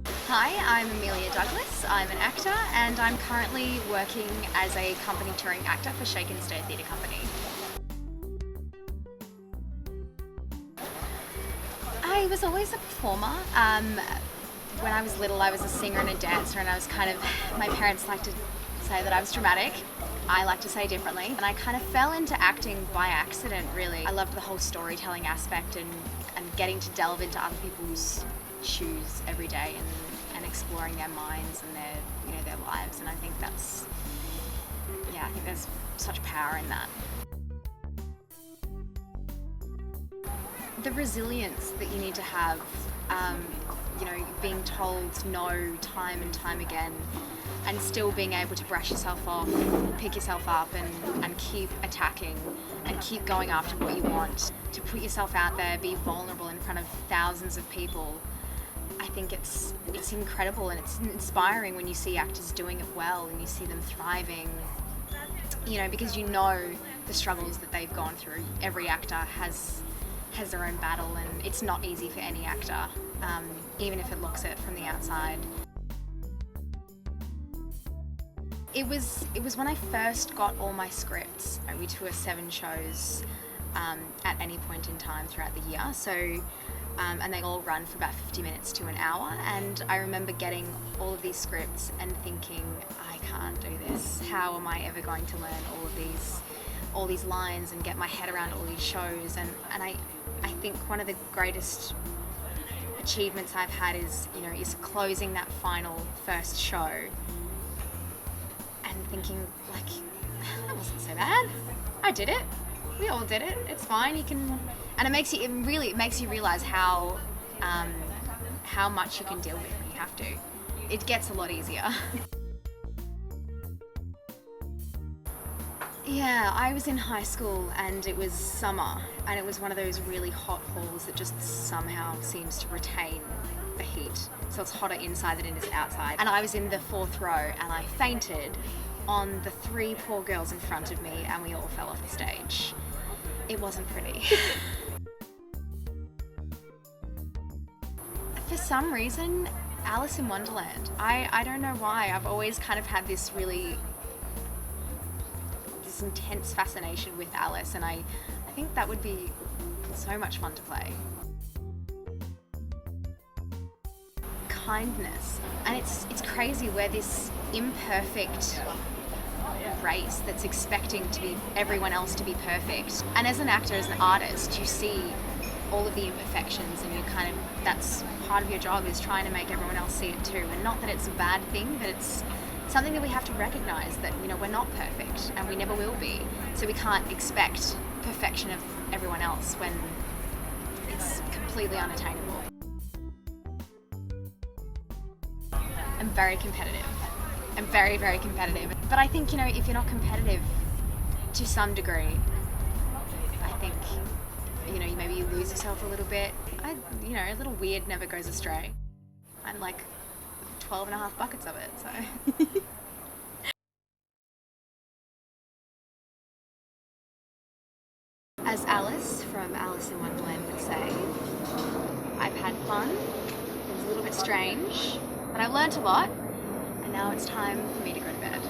Hi, I'm Amelia Douglass. I'm an actor and I'm currently working as a company touring actor for Shake&Stir Theatre Company. I was always a performer. When I was little, I was a singer and a dancer, and my parents like to say that I was dramatic. I like to say differently. And I kind of fell into acting by accident, really. I loved the whole storytelling aspect and getting to delve into other people's shoes every day and exploring their minds and their lives. And I think I think there's such power in that. The resilience that you need to have, being told no time and time again, and still being able to brush yourself off, pick yourself up and keep attacking and keep going after what you want. To put yourself out there, be vulnerable in front of thousands of people. I think it's incredible, and it's inspiring when you see actors doing it well and you see them thriving, because the struggles that they've gone through. Every actor has their own battle, and it's not easy for any actor, even if it looks it from the outside. It was when I first got all my scripts. We tour 7 shows at any point in time throughout the year, and they all run for about 50 minutes to an hour. And I remember getting all of these scripts and thinking, I can't do this. How am I ever going to learn all these lines and get my head around all these shows? And I think one of the greatest achievements I've had is closing that final first show and thinking, that wasn't so bad. I did it. We all did it. It's fine. You can, and it makes you realize how much you can deal with when you have to. It gets a lot easier. Yeah, I was in high school and it was summer, and it was one of those really hot halls that just somehow seems to retain the heat. So it's hotter inside than it is outside. And I was in the 4th row and I fainted on the 3 poor girls in front of me, and we all fell off the stage. It wasn't pretty. For some reason, Alice in Wonderland. I don't know why. I've always kind of had this intense fascination with Alice, and I think that would be so much fun to play. Kindness. And it's crazy, we're this imperfect race that's expecting everyone else to be perfect. And as an actor, as an artist, you see all of the imperfections, and that's part of your job, is trying to make everyone else see it too. And not that it's a bad thing, but it's something that we have to recognize, that we're not perfect and we never will be. So we can't expect perfection of everyone else when it's completely unattainable. I'm very competitive. I'm very, very competitive. But I think, if you're not competitive to some degree, I think, maybe you lose yourself a little bit. A little weird never goes astray. I'm like 12 and a half buckets of it, so. As Alice from Alice in Wonderland would say, I've had fun. It was a little bit strange, but I've learnt a lot, and now it's time for me to go to bed.